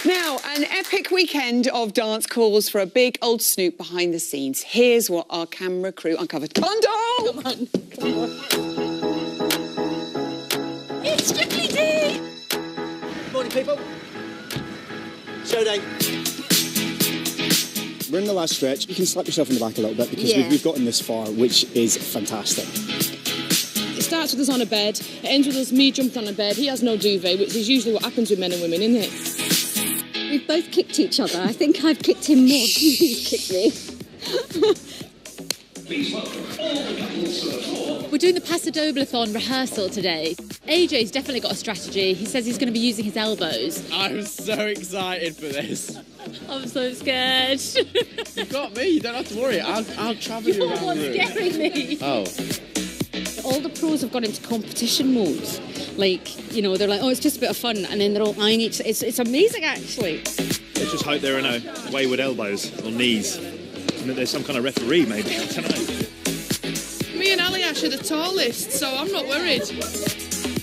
Now, an epic weekend of dance calls for a big old snoop behind the scenes. Here's what our camera crew uncovered. Condo! Come on, come on. It's Strictly D! Morning, people. Showday. We're in the last stretch. You can slap yourself in the back a little bit because we've gotten this far, which is fantastic. It starts with us on a bed, it ends with us me jumped on a bed. He has no duvet, which is usually what happens with men and women, isn't it? We've both kicked each other. I think I've kicked him more than he's kicked me. We're doing the Paso Doble-a-thon rehearsal today. AJ's definitely got a strategy. He says he's going to be using his elbows. I'm so excited for this. I'm so scared. You got me. You don't have to worry. I'll travel you around the room. You're scaring me. Oh. All the pros have gone into competition mode. Like, you know, they're like, oh, it's just a bit of fun. And then they're all eyeing each other. It's amazing, actually. Let's just hope there are no wayward elbows or knees. And that there's some kind of referee, maybe. I don't know. Me and Aliash are the tallest, so I'm not worried.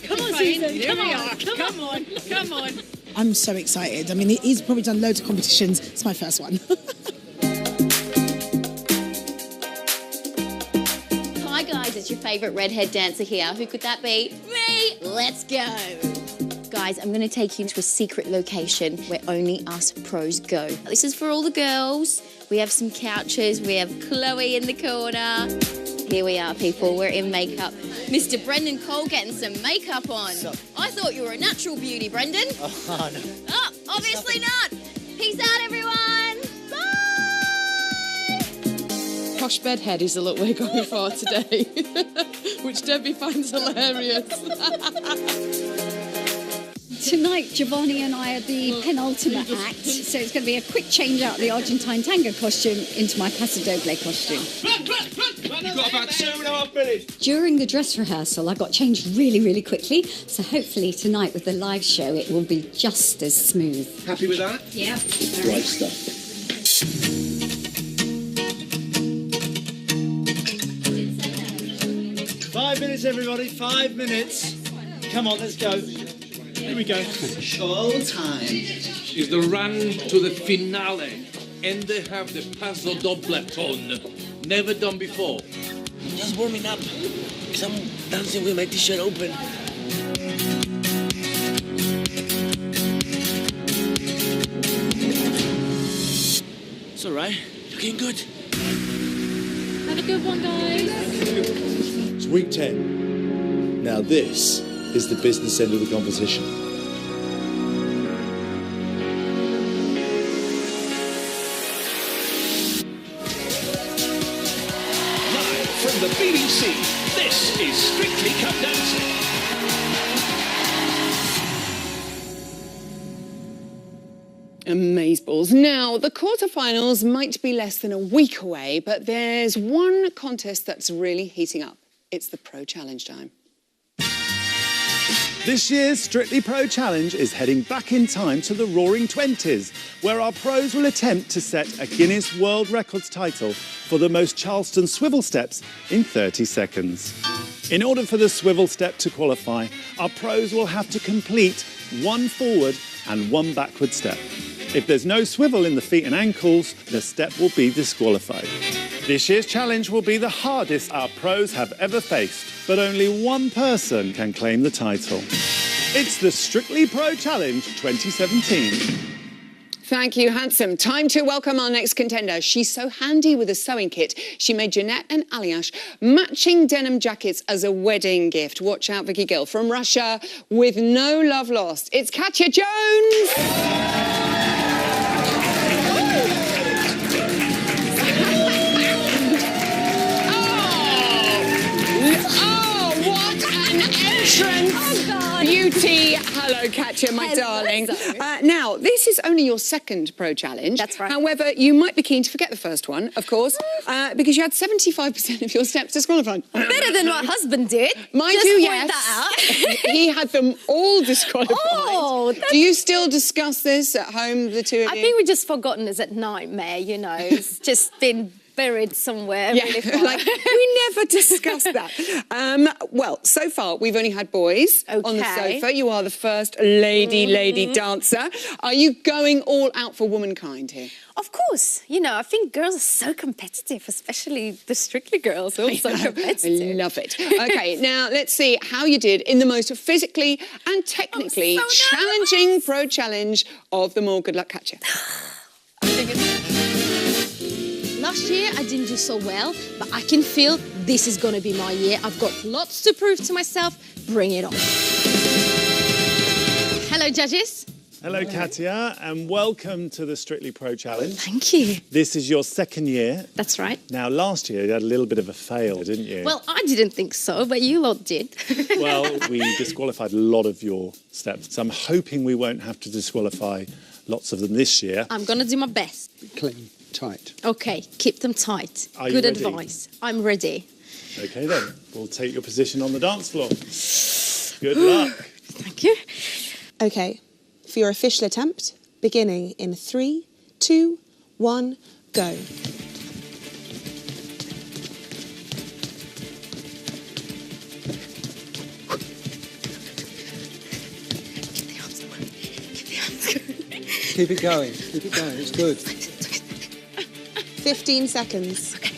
Come on, Susan. Come on. Come on. I'm so excited. I mean, he's probably done loads of competitions. It's my first one. Hi guys, it's your favourite redhead dancer here. Who could that be? Me! Let's go! Guys, I'm going to take you to a secret location where only us pros go. This is for all the girls. We have some couches. We have Chloe in the corner. Here we are, people. We're in makeup. Mr. Brendan Cole getting some makeup on. I thought you were a natural beauty, Brendan. Oh, no. Oh, obviously not. Peace out, everyone. Bye! Posh bedhead is the look we're going for today, which Debbie finds hilarious. Tonight, Giovanni and I are the penultimate act, so it's going to be a quick change out of the Argentine tango costume into my Paso Doble costume. You've got about 2.5 minutes. During the dress rehearsal, I got changed really, really quickly, so hopefully tonight with the live show, it will be just as smooth. Happy with that? Yeah. Great stuff. Five minutes, everybody. 5 minutes. Come on, let's go. Here we go. Show time. It's the run to the finale, and they have the Paso Doble-a-thon. Never done before. Just warming up, because I'm dancing with my t-shirt open. It's all right. Looking good. Have a good one, guys. It's week 10. Now this is the business end of the competition. Live from the BBC, this is Strictly Come Dancing. Amazeballs. Now, the quarterfinals might be less than a week away, but there's one contest that's really heating up. It's the Pro Challenge time. This year's Strictly Pro Challenge is heading back in time to the Roaring Twenties, where our pros will attempt to set a Guinness World Records title for the most Charleston swivel steps in 30 seconds. In order for the swivel step to qualify, our pros will have to complete one forward and one backward step. If there's no swivel in the feet and ankles, the step will be disqualified. This year's challenge will be the hardest our pros have ever faced, but only one person can claim the title. It's the Strictly Pro Challenge 2017. Thank you, handsome. Time to welcome our next contender. She's so handy with a sewing kit. She made Jeanette and Aliash matching denim jackets as a wedding gift. Watch out, Vicky Gill. From Russia, with no love lost, it's Katya Jones! Beauty. Hello, Katya, my darling. Now, this is only your second Pro Challenge. That's right. However, you might be keen to forget the first one, of course, because you had 75% of your steps disqualified. Better than my husband did. Mind Just you, point yes. that out. He had them all disqualified. Oh, do you still discuss this at home, the two of you? I think we've just forgotten it's a nightmare, you know. It's just been buried somewhere. Yeah, really far. like, we never discussed that. Well, so far, we've only had boys on the Okay. sofa. You are the first lady dancer. Are you going all out for womankind here? Of course, you know, I think girls are so competitive, especially the Strictly girls are so competitive. I love it. Okay, now let's see how you did in the most physically and technically challenging pro challenge of them all. Good luck, Katja. Last year I didn't do so well, but I can feel this is going to be my year. I've got lots to prove to myself. Bring it on. Hello, judges. Hello, Katja, and welcome to the Strictly Pro Challenge. Thank you. This is your second year. That's right. Now, last year you had a little bit of a fail, didn't you? Well, I didn't think so, but you lot did. Well, we disqualified a lot of your steps, so I'm hoping we won't have to disqualify lots of them this year. I'm going to do my best. Clean, tight. Okay, keep them tight. Are you Good ready? advice. I'm ready. OK, then. We'll take your position on the dance floor. Good luck. Thank you. OK, for your official attempt, beginning in 3, 2, 1, go. Keep it going, it's good. 15 seconds. Okay.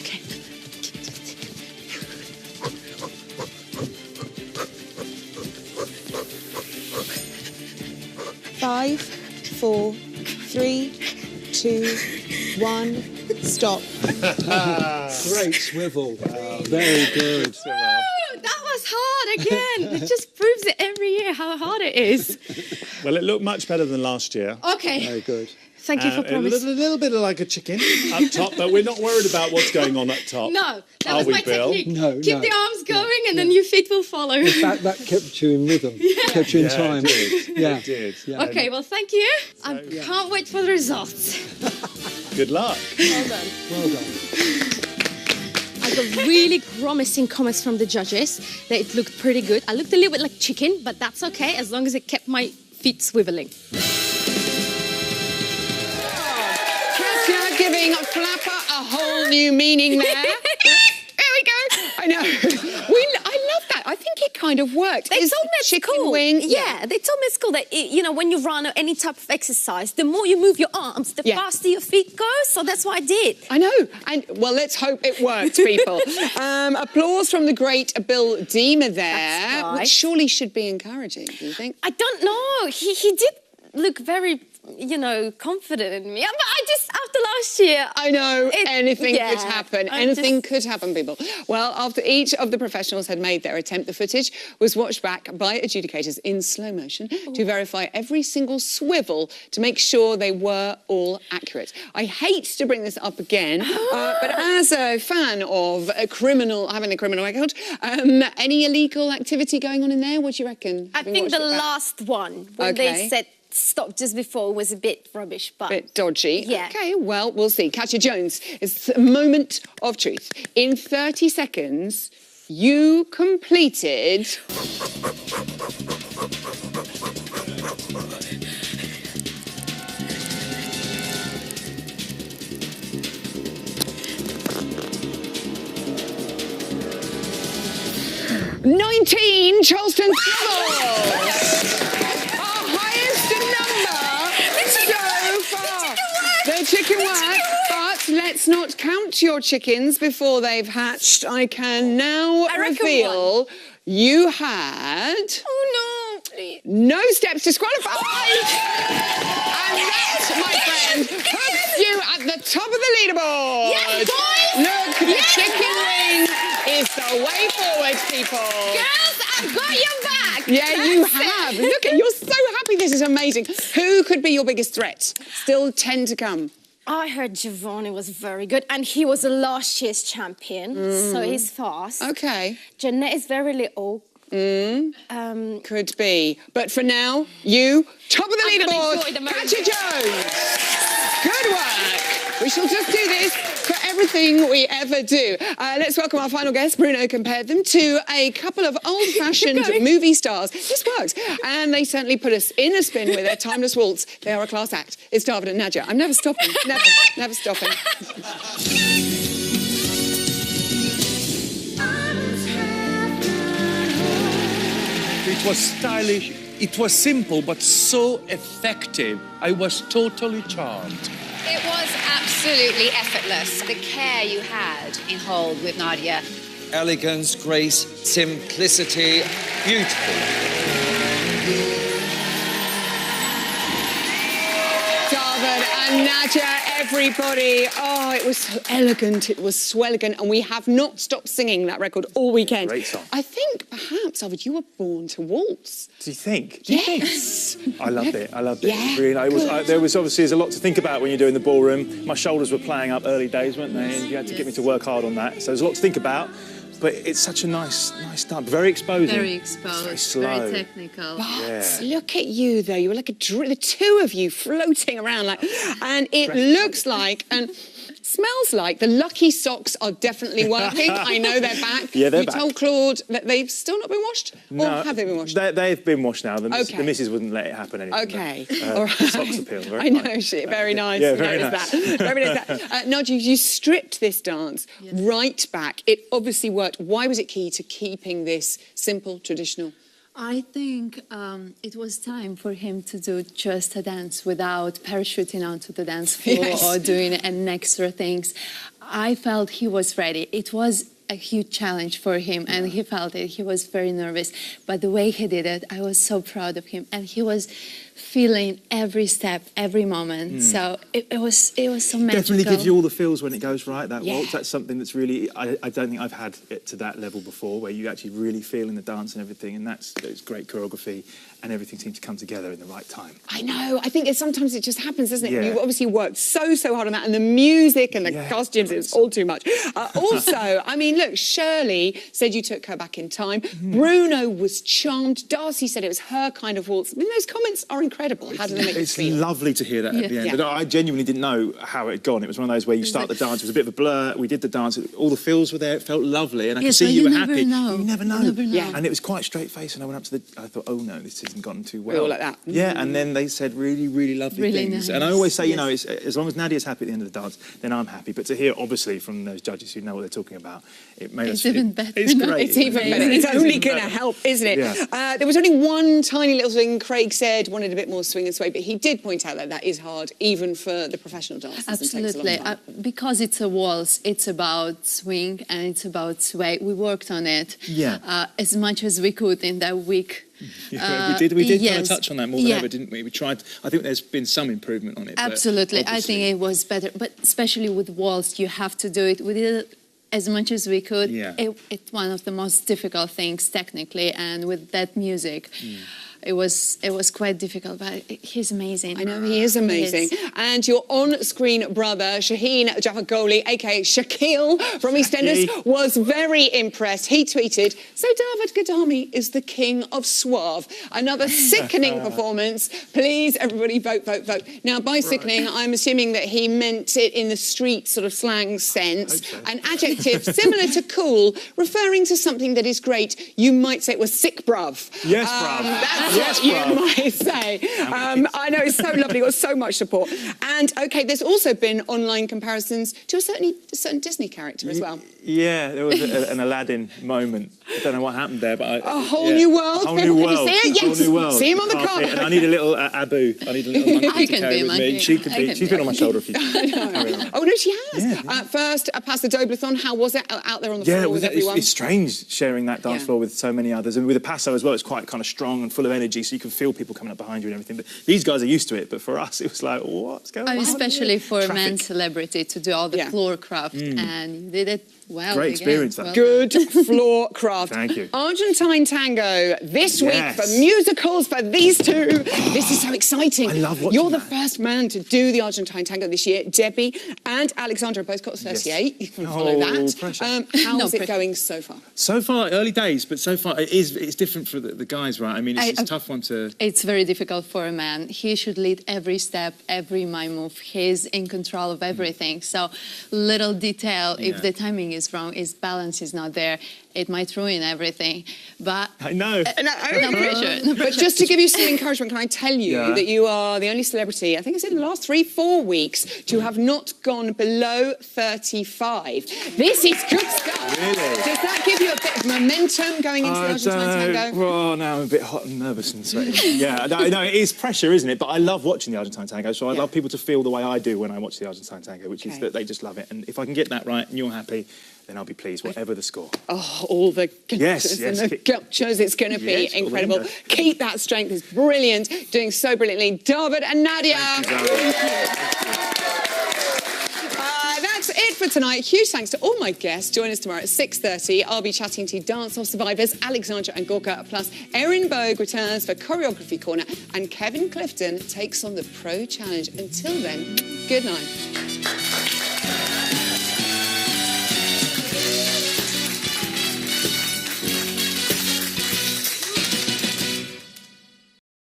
5, 4, 3, 2, 1, stop. Great swivel. Wow. Very good. Oh, that was hard again. It just proves it every year how hard it is. Well, it looked much better than last year. Okay. Very good. Thank you for promising. A little bit like a chicken up top, but we're not worried about what's going on up top. No, that Are was we, my Bill? technique. No, Keep the arms going and then your feet will follow. In fact, that kept you in rhythm, kept you in time. It did. Yeah. It did. Yeah. Okay, well, thank you. I can't wait for the results. Good luck. Well done. Well done. I got really promising comments from the judges that it looked pretty good. I looked a little bit like chicken, but that's okay as long as it kept my feet swiveling. Katja giving a flapper a whole new meaning there. There we go. I know. I love that. I think it kind of worked. They told me at chicken school. wing. Yeah, they told me at school that when you run or any type of exercise, the more you move your arms, the faster your feet go. So that's what I did. I know. And well, let's hope it worked, people. Applause from the great Bill Deemer there, right. which surely should be encouraging. Do you think? I don't know. He did look very, confident in me. But I just, after last year... I know, anything could happen. Anything just... could happen, people. Well, after each of the professionals had made their attempt, the footage was watched back by adjudicators in slow motion to verify every single swivel to make sure they were all accurate. I hate to bring this up again, but as a fan of having a criminal record, any illegal activity going on in there? What do you reckon? I think the last one, when they said stop just before, was a bit rubbish, but... Bit dodgy. Yeah. OK, well, we'll see. Katja Jones, it's a moment of truth. In 30 seconds, you completed... ...19 Charleston swivels! The chicken work, but let's not count your chickens before they've hatched. I can now reveal you had... Oh, no, please. No steps disqualified. And that, my friend, puts you at the top of the leaderboard. Yes, boys! Look, the chicken wing is the way forward, people. Girls, I've got your back. Yeah, you have. Look, you're so happy. This is amazing. Who could be your biggest threat? Still 10 to come. I heard Giovanni was very good, and he was a last year's champion, so he's fast. OK. Jeanette is very little. Could be. But for now, you, top of the leaderboard, Katja Jones. Good work. We shall just do this for everything we ever do. Let's welcome our final guest. Bruno compared them to a couple of old-fashioned movie stars. This works. And they certainly put us in a spin with their timeless waltz. They are a class act. It's Davood and Nadiya. I'm never stopping. Never stopping. It was stylish. It was simple, but so effective. I was totally charmed. It was absolutely effortless. The care you had in Hold with Nadiya. Elegance, grace, simplicity, beautiful. Davood and Nadiya, everybody. Oh, it was so elegant. It was so elegant. And we have not stopped singing that record all weekend. Great song. I think perhaps, Davood, you were born to waltz. Do you think? Yes. I loved it. I loved it. Yeah, Really, there was obviously there's a lot to think about when you're doing the ballroom. My shoulders were playing up early days, weren't they? And you had to get me to work hard on that. So there's a lot to think about. But it's such a nice dance. Very exposing. Very exposed. Very slow. Very technical. But look at you, though. You were like the two of you floating around, and it looks like and smells like the lucky socks are definitely working. I know they're back. Yeah, they're You back. told Claude that they've still not been washed, or have they been washed? They've been washed now. The Okay. missus wouldn't let it happen anymore. Okay. All right. Socks appeal. I know, shit. Very nice. Yeah, You very noticed nice. that. Very nice. Nadiya, you stripped this dance right back. It obviously worked. Why was it key to keeping this simple, traditional? I think it was time for him to do just a dance without parachuting onto the dance floor or doing an extra things. I felt he was ready. It was a huge challenge for him, and he felt it. He was very nervous, but the way he did it, I was so proud of him, and he was feeling every step, every moment. So it was so magical. Definitely gives you all the feels when it goes right, that Yeah. waltz. That's something that's really, I don't think I've had it to that level before, where you actually really feel in the dance and everything, and it's great choreography, and everything seems to come together in the right time. I know. I think sometimes it just happens, doesn't it? Yeah. You obviously worked so hard on that, and the music and the costumes, it was all too much. Also, I mean, look, Shirley said you took her back in time. Bruno was charmed. Darcy said it was her kind of waltz. I mean, those comments are incredible. How do they make you It's feel? lovely to hear that at the end. Yeah. But I genuinely didn't know how it had gone. It was one of those where you start the dance, it was a bit of a blur. We did the dance, all the feels were there. It felt lovely, and I could see you were happy. You never know. Yeah. And it was quite straight faced. And I went up to I thought, oh no, this hasn't gotten too well. We all like that. Yeah. And then they said really, really lovely Really things. nice. And I always say, you know, it's, as long as Nadia's happy at the end of the dance, then I'm happy. But to hear, obviously, from those judges who know what they're talking about, it made us. even better. It's great. It's even better. It's only going to help, isn't it? Yeah. There was only one tiny little thing Craig said, wanted a bit more swing and sway, but he did point out that is hard, even for the professional dancers. Absolutely. Because it's a waltz, it's about swing and it's about sway. We worked on it as much as we could in that week. Yeah, we did kind of yes. touch on that more than ever, didn't we? We tried. I think there's been some improvement on it. Absolutely. But I think it was better. But especially with waltz, you have to do it. We did it as much as we could. Yeah. It's one of the most difficult things technically, and with that music. It was quite difficult, but he's amazing. I know, he is amazing. And your on-screen brother, Shaheen Jafagoli, aka Shaquille from EastEnders, was very impressed. He tweeted, "So Davood Gadami is the king of suave." Another sickening performance. Please, everybody, vote, vote, vote. Now, by sickening, I'm assuming that he meant it in the street sort of slang sense. An adjective similar to cool, referring to something that is great. You might say it was sick, bruv. Yes, bruv. That's what you might say. I know, it's so lovely, got so much support. And, OK, there's also been online comparisons to a certain Disney character as well. Yeah, there was an Aladdin moment. I don't know what happened there, but a whole new world. A whole new world. Did you see it? Yes. A whole new world. See him on the carpet. And I need a little Abu. I need a little monkey to carry with me. She could be. She's been on my shoulder a few times. Oh no, she has. First, past the Doblathon, how was it out there on the floor with everyone? It's strange sharing that dance floor with so many others, and with the passo as well. It's quite kind of strong and full of energy, so you can feel people coming up behind you and everything. But these guys are used to it. But for us, it was like, what's going on? Especially for a man celebrity to do all the floor craft, and you did it well. Great experience, that. Good floor craft. Thank you. Argentine tango this week for musicals for these two. This is so exciting. I love watching You're the first man to do the Argentine tango this year. Debbie and Alexandra both got 38. You can follow that. Pressure. How's it going so far? So far, early days, but so far it's different for the guys, right? I mean, it's a tough one to... It's very difficult for a man. He should lead every step, every mime move. He's in control of everything. So little detail, if the timing is wrong, his balance is not there. it might ruin everything. But I know. No pressure. But just to give you some encouragement, can I tell you that you are the only celebrity, I think it's in the last 3-4 weeks, to have not gone below 35. This is good stuff. Really? Does that give you a bit of momentum going into the Argentine tango? Well, now I'm a bit hot and nervous and sweaty. Yeah, no, it is pressure, isn't it? But I love watching the Argentine tango, so I love people to feel the way I do when I watch the Argentine tango, which is that they just love it. And if I can get that right and you're happy, then I'll be pleased, whatever the score. Oh, all the gotchas and the gotchas. It's going to be incredible. Keep that strength. It's brilliant. Doing so brilliantly. Davood and Nadiya. That's it for tonight. Huge thanks to all my guests. Join us tomorrow at 6:30. I'll be chatting to Dance-Off survivors Alexandra and Gorka. Plus, Erin Bogue returns for Choreography Corner. And Kevin Clifton takes on the Pro Challenge. Until then, good night.